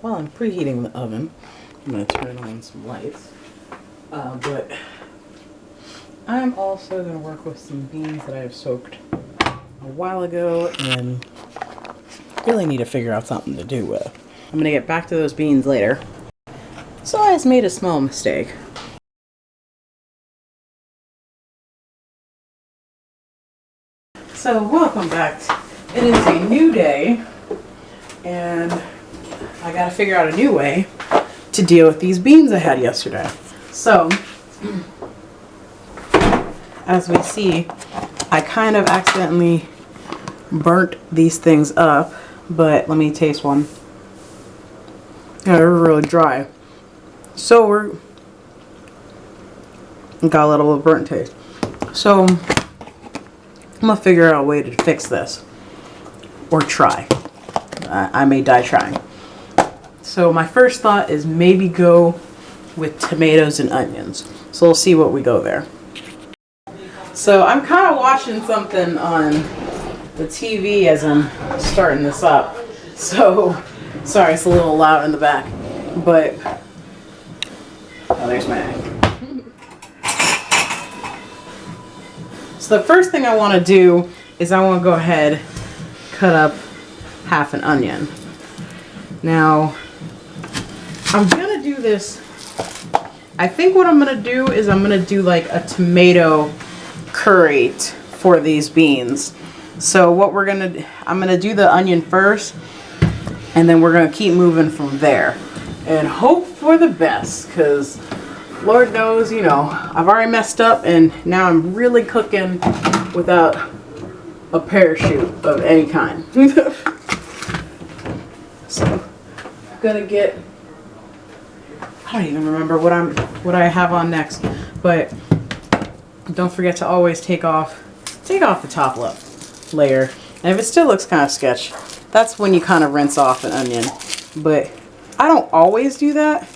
while I'm preheating the oven, I'm going to turn on some lights. But I'm also going to work with some beans that I have soaked a while ago and really need to figure out something to do with. I'm going to get back to those beans later. So I just made a small mistake. So welcome back. It is a new day and I got to figure out a new way to deal with these beans I had yesterday. So as we see, I kind of accidentally burnt these things up, but let me taste one. Yeah, they're really dry. So we're got a little burnt taste. So I'm gonna figure out a way to fix this, or try. I may die trying. So my first thought is maybe go with tomatoes and onions. So we'll see what we go there. So I'm kind of watching something on the TV as I'm starting this up. So, sorry, it's a little loud in the back. But, oh, there's my egg. So the first thing I want to do is I want to go ahead, cut up half an onion. Now, I'm going to do this. I think what I'm going to do is I'm going to do like a tomato curry for these beans. So what we're going to, I'm going to do the onion first, and then we're going to keep moving from there. And hope for the best, because Lord knows, you know, I've already messed up and now I'm really cooking without a parachute of any kind. So I'm going to get, I don't even remember what I have on next, but don't forget to always take off the top layer. And if it still looks kind of sketch, that's when you kind of rinse off an onion. But I don't always do that.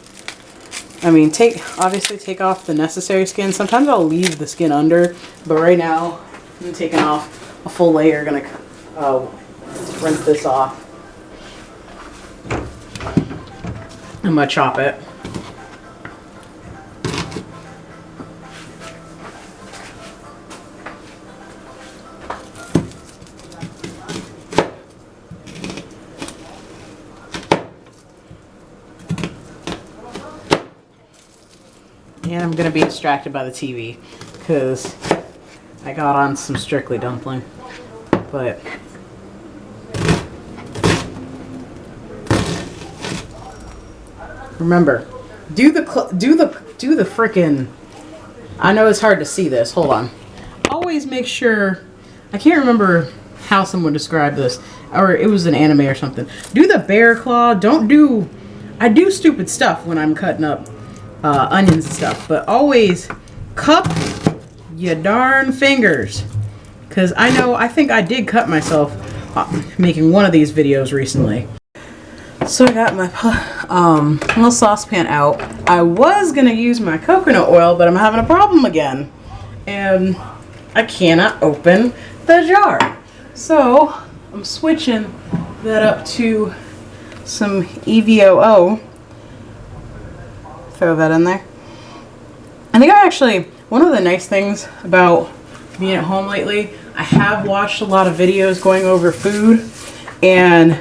I mean, obviously take off the necessary skin. Sometimes I'll leave the skin under, but right now I'm taking off a full layer. Gonna rinse this off. I'm gonna chop it. And I'm going to be distracted by the TV because I got on some Strictly dumpling. But remember, do the frickin', I know it's hard to see this. Hold on. Always make sure, I can't remember how someone described this, or it was an anime or something. Do the bear claw. I do stupid stuff when I'm cutting up onions and stuff, but always cup your darn fingers, because I think I did cut myself making one of these videos recently. So I got my little saucepan out. I was gonna use my coconut oil, but I'm having a problem again, and I cannot open the jar. So I'm switching that up to some EVOO. Throw that in there. I think one of the nice things about being at home lately, I have watched a lot of videos going over food, and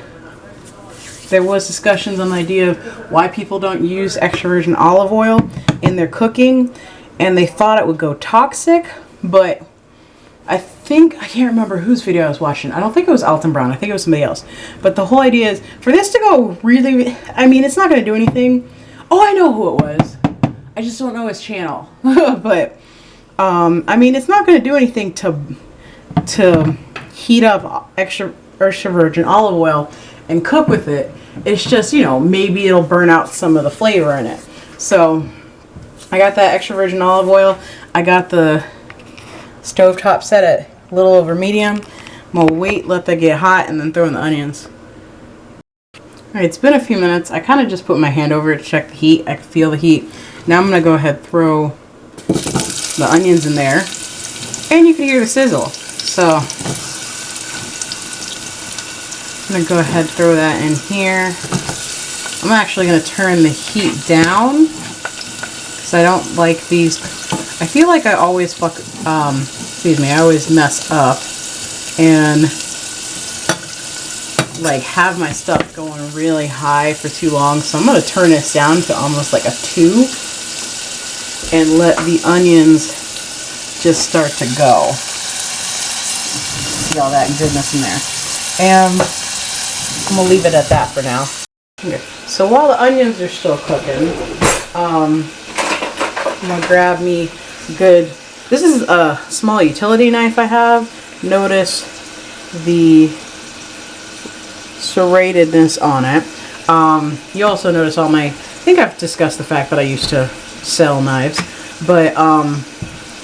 there was discussions on the idea of why people don't use extra virgin olive oil in their cooking, and they thought it would go toxic, but I can't remember whose video I was watching. I don't think it was Alton Brown. I think it was somebody else. But the whole idea is for this to go really, I mean, it's not going to do anything. Oh, I know who it was. I just don't know his channel. But, I mean, it's not going to do anything to heat up extra virgin olive oil and cook with it. It's just, you know, maybe it'll burn out some of the flavor in it. So, I got that extra virgin olive oil. I got the stovetop set at a little over medium. I'm going to wait, let that get hot, and then throw in the onions. Alright, it's been a few minutes. I kind of just put my hand over it to check the heat. I can feel the heat. Now I'm going to go ahead and throw the onions in there. And you can hear the sizzle. So, I'm going to go ahead and throw that in here. I'm actually going to turn the heat down because I don't like these. I feel like I always I always mess up and like have my stuff going really high for too long. So I'm going to turn this down to almost like a 2 and let the onions just start to go. See all that goodness in there. And I'm going to leave it at that for now. Okay. So while the onions are still cooking, I'm going to grab me good. This is a small utility knife I have. Notice the serratedness on it. You also notice all my, I think I've discussed the fact that I used to sell knives, but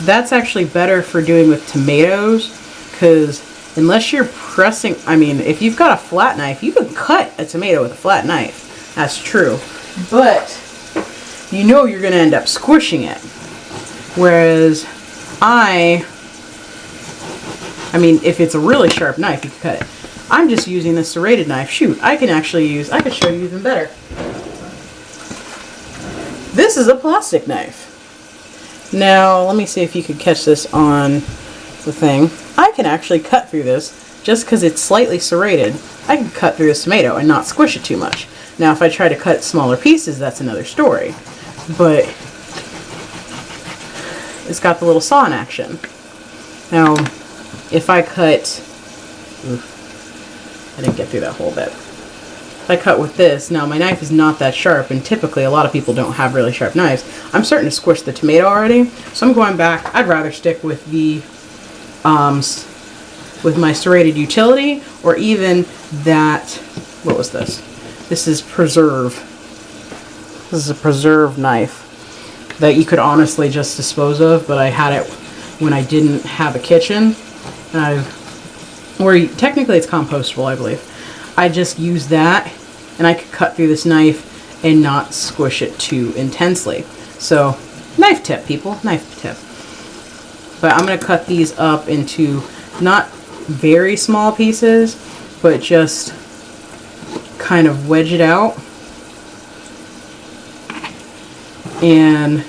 that's actually better for doing with tomatoes, because unless you're pressing, I mean, if you've got a flat knife, you can cut a tomato with a flat knife. That's true. But you know you're going to end up squishing it. Whereas I mean, if it's a really sharp knife, you can cut it. I'm just using the serrated knife. Shoot, I could show you even better. This is a plastic knife. Now, let me see if you could catch this on the thing. I can actually cut through this just because it's slightly serrated. I can cut through this tomato and not squish it too much. Now, if I try to cut smaller pieces, that's another story. But it's got the little saw in action. Now, if I cut, I didn't get through that whole bit. If I cut with this, now my knife is not that sharp, and typically a lot of people don't have really sharp knives. I'm starting to squish the tomato already, so I'm going back. I'd rather stick with the, with my serrated utility, or even that, what was this? This is preserve. This is a preserve knife that you could honestly just dispose of, but I had it when I didn't have a kitchen. And technically it's compostable, I believe. I just use that, and I could cut through this knife and not squish it too intensely. So, knife tip, people, knife tip. But I'm going to cut these up into not very small pieces, but just kind of wedge it out. And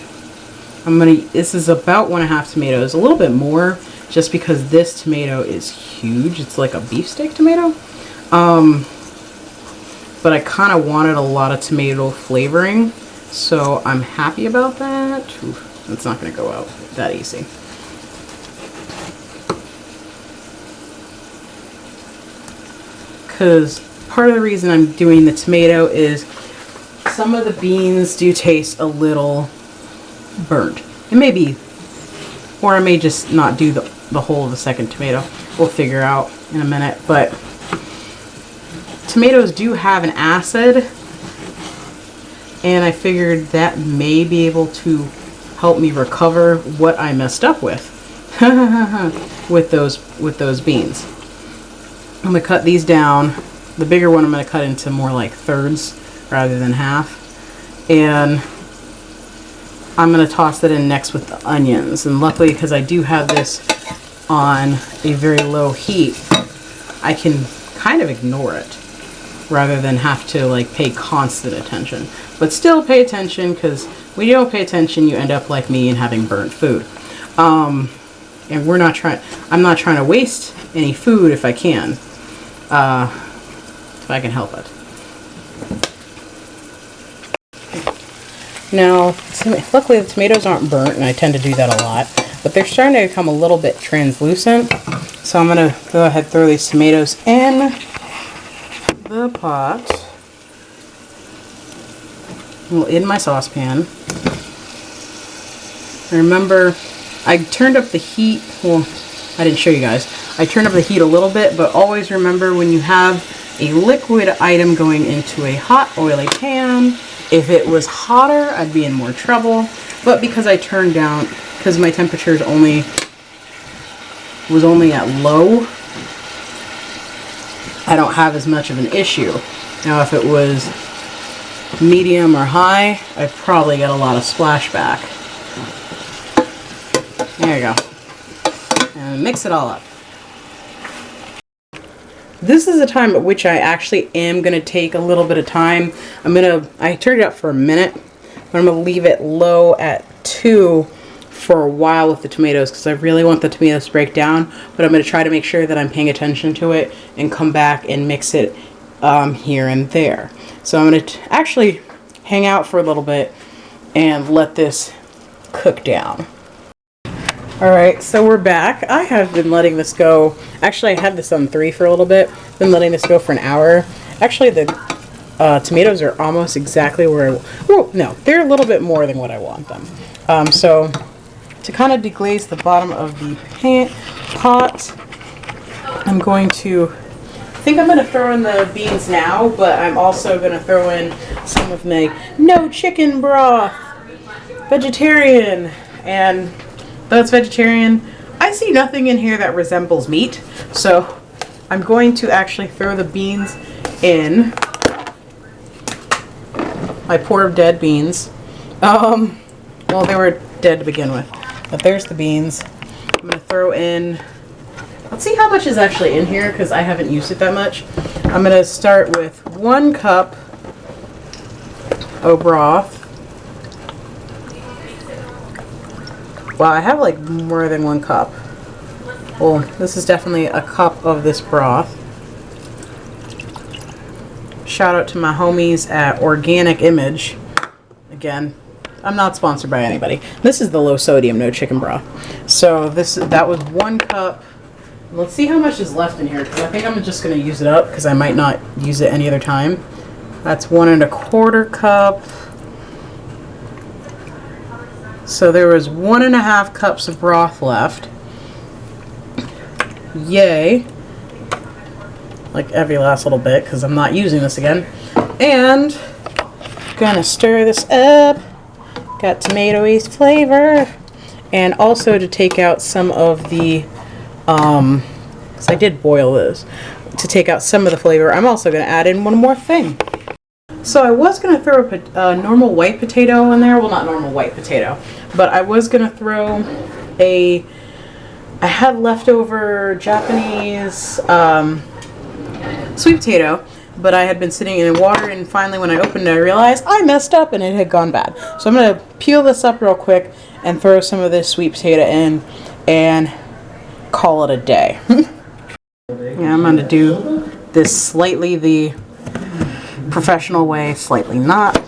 this is about 1.5 tomatoes, a little bit more, just because this tomato is huge. It's like a beefsteak tomato. But I kind of wanted a lot of tomato flavoring, so I'm happy about that. Ooh, it's not going to go out that easy. Because part of the reason I'm doing the tomato is some of the beans do taste a little burnt. It may be, or I may just not do the whole of the second tomato. We'll figure out in a minute. But tomatoes do have an acid, and I figured that may be able to help me recover what I messed up with with those beans. I'm going to cut these down. The bigger one I'm going to cut into more like thirds rather than half. And I'm going to toss that in next with the onions. And luckily, because I do have this on a very low heat, I can kind of ignore it rather than have to like pay constant attention. But still pay attention, because when you don't pay attention, you end up like me and having burnt food. And I'm not trying to waste any food if I can. If I can help it. Now, luckily the tomatoes aren't burnt, and I tend to do that a lot, but they're starting to become a little bit translucent. So I'm going to go ahead and throw these tomatoes in the pot, in my saucepan. And remember, I turned up the heat, well, I didn't show you guys. I turned up the heat a little bit, but always remember, when you have a liquid item going into a hot, oily pan, if it was hotter, I'd be in more trouble. But because I turned down, because my temperature was only at low, I don't have as much of an issue. Now, if it was medium or high, I'd probably get a lot of splashback. There you go. And mix it all up. this is a time at which I actually am going to take a little bit of time. I turned it up for a minute, but I'm going to leave it low at 2 for a while with the tomatoes because I really want the tomatoes to break down, but I'm going to try to make sure that I'm paying attention to it and come back and mix it here and there. So I'm going to actually hang out for a little bit and let this cook down. Alright, so we're back. I have been letting this go. Actually, I had this on 3 for a little bit. Been letting this go for an hour. Actually, the tomatoes are almost exactly where no, they're a little bit more than what I want them. So to kind of deglaze the bottom of the pot, I'm going to, I think I'm going to throw in the beans now, but I'm also going to throw in some of my no chicken broth, vegetarian, and though it's vegetarian, I see nothing in here that resembles meat, so I'm going to actually throw the beans in, my poor dead beans. Well, they were dead to begin with. But there's the beans. I'm going to throw in, let's see how much is actually in here because I haven't used it that much. I'm going to start with 1 cup of broth. Wow, I have like more than 1 cup. Well, this is definitely a cup of this broth. Shout out to my homies at Organic Image. Again, I'm not sponsored by anybody. This is the low sodium, no chicken broth. So that was 1 cup. Let's see how much is left in here because I think I'm just going to use it up because I might not use it any other time. That's 1 1/4 cup. So there was 1 1/2 cups of broth left. Yay. Like every last little bit because I'm not using this again. And gonna stir this up. Got tomatoey flavor. And also to take out some of the, because I did boil this, to take out some of the flavor, I'm also going to add in one more thing. So I was going to throw a normal white potato in there. Well, not normal white potato, but I was going to throw I had leftover Japanese sweet potato, but I had been sitting in water, and finally when I opened it, I realized I messed up and it had gone bad. So I'm going to peel this up real quick and throw some of this sweet potato in and call it a day. Yeah, I'm going to do this slightly the professional way, slightly not.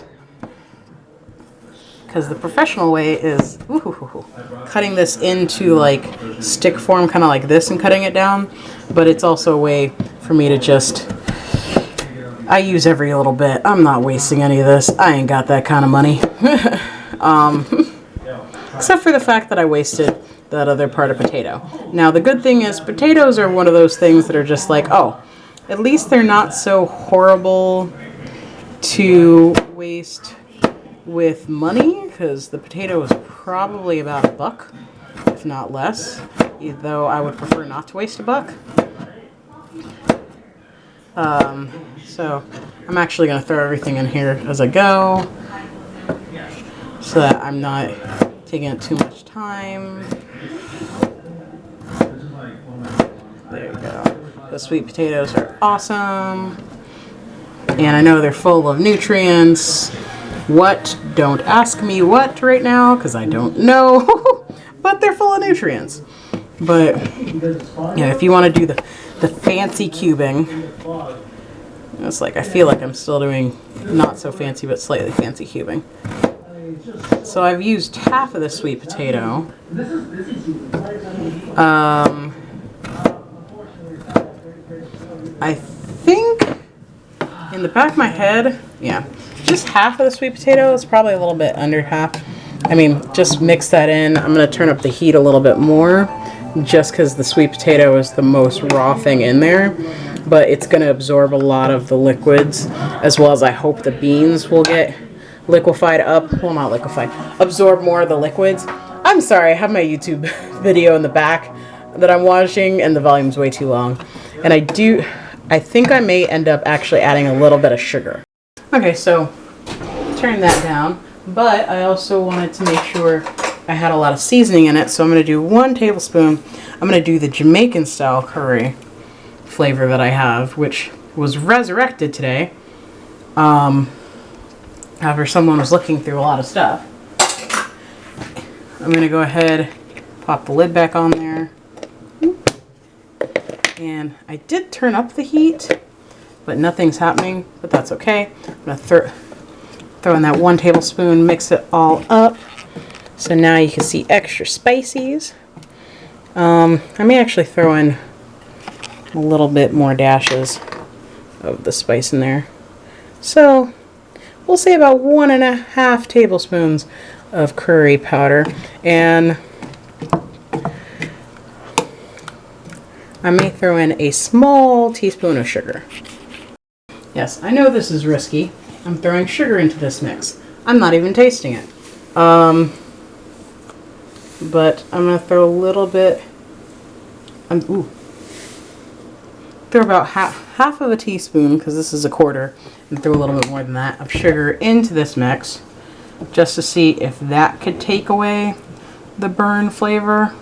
Because the professional way is cutting this into like stick form, kind of like this, and cutting it down. But it's also a way for me to just, I use every little bit. I'm not wasting any of this. I ain't got that kind of money. Except for the fact that I wasted that other part of potato. Now the good thing is potatoes are one of those things that are just like, oh, at least they're not so horrible to waste with money, because the potato is probably about $1, if not less, though I would prefer not to waste $1. So I'm actually going to throw everything in here as I go so that I'm not taking up too much time. There you go. The sweet potatoes are awesome. And I know they're full of nutrients. What? Don't ask me what right now, because I don't know. But they're full of nutrients. But, yeah, if you want to do the fancy cubing, it's like, I feel like I'm still doing not so fancy, but slightly fancy cubing. So I've used half of the sweet potato. I think in the back of my head, yeah, just half of the sweet potato is probably a little bit under half. I mean, just mix that in. I'm going to turn up the heat a little bit more just because the sweet potato is the most raw thing in there. But it's going to absorb a lot of the liquids, as well as I hope the beans will get liquefied up. Well, not liquefied. Absorb more of the liquids. I'm sorry, I have my YouTube video in the back that I'm watching, and the volume's way too long. And I think I may end up actually adding a little bit of sugar. Okay, so turn that down. But I also wanted to make sure I had a lot of seasoning in it, so I'm going to do 1 tablespoon. I'm going to do the Jamaican style curry flavor that I have, which was resurrected today. After someone was looking through a lot of stuff. I'm going to go ahead, pop the lid back on there. And I did turn up the heat, but nothing's happening, but that's okay. I'm going to throw in that 1 tablespoon, mix it all up. So now you can see extra spices. I may actually throw in a little bit more dashes of the spice in there. So we'll say about 1.5 tablespoons of curry powder, and I may throw in a small teaspoon of sugar. Yes, I know this is risky. I'm throwing sugar into this mix. I'm not even tasting it. But I'm going to throw a little bit, throw about half of a teaspoon, because this is a quarter, and throw a little bit more than that of sugar into this mix, just to see if that could take away the burn flavor.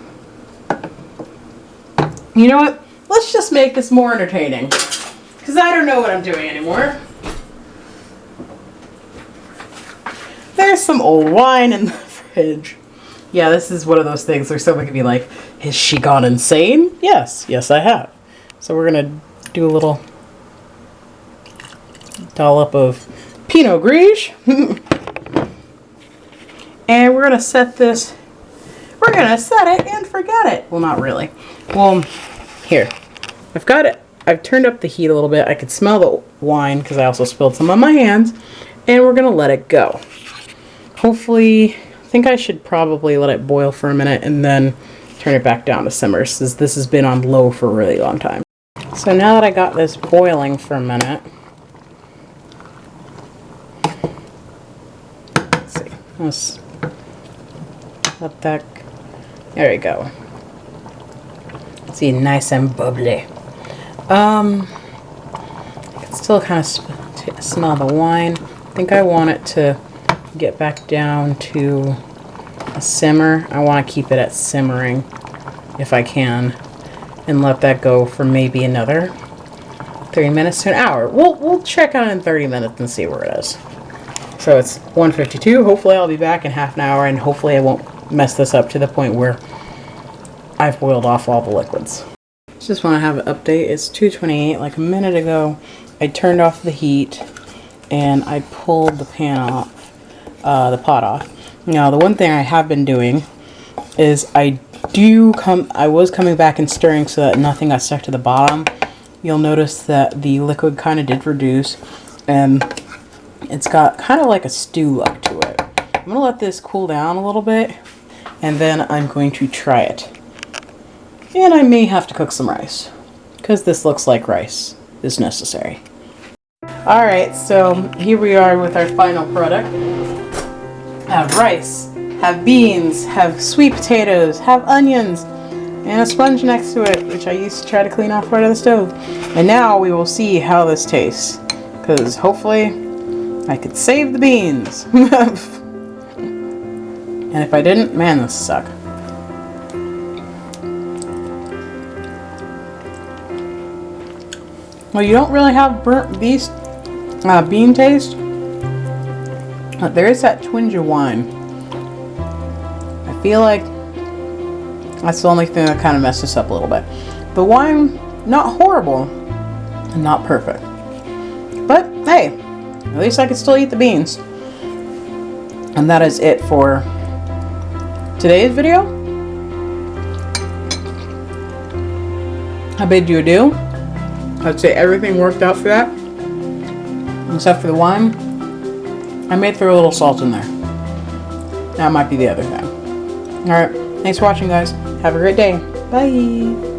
You know what? Let's just make this more entertaining, because I don't know what I'm doing anymore. There's some old wine in the fridge. Yeah, this is one of those things where someone could be like, has she gone insane? Yes, I have. So we're going to do a little dollop of Pinot Gris. And we're going to set this, we're going to set it and forget it. Well, not really. Well, here. I've got it. I've turned up the heat a little bit. I could smell the wine because I also spilled some on my hands. And we're going to let it go. Hopefully, I think I should probably let it boil for a minute and then turn it back down to simmer, since this has been on low for a really long time. So now that I got this boiling for a minute, let's see, let's let that, there we go. See, nice and bubbly. I can still kind of smell the wine. I think I want it to get back down to a simmer. I want to keep it at simmering if I can, and let that go for maybe another 30 minutes to an hour. We'll check on it in 30 minutes and see where it is. So it's 1:52. Hopefully I'll be back in half an hour, and hopefully I won't mess this up to the point where I've boiled off all the liquids. Just want to have an update. It's 2:28. Like a minute ago, I turned off the heat and I pulled the pan off, the pot off. Now, the one thing I have been doing is I was coming back and stirring so that nothing got stuck to the bottom. You'll notice that the liquid kind of did reduce, and it's got kind of like a stew look to it. I'm going to let this cool down a little bit, and then I'm going to try it. And I may have to cook some rice, because this looks like rice is necessary. Alright, so here we are with our final product. Have rice, have beans, have sweet potatoes, have onions, and a sponge next to it, which I used to try to clean off right of the stove. And now we will see how this tastes, because hopefully I could save the beans. And if I didn't, man, this sucks. Well, you don't really have burnt bean taste. There is that twinge of wine. I feel like that's the only thing that kind of messed this up a little bit. The wine, not horrible and not perfect. But hey, at least I can still eat the beans. And that is it for today's video. I bid you adieu. I'd say everything worked out for that, except for the wine. I may throw a little salt in there. That might be the other thing. Alright, thanks for watching, guys. Have a great day. Bye.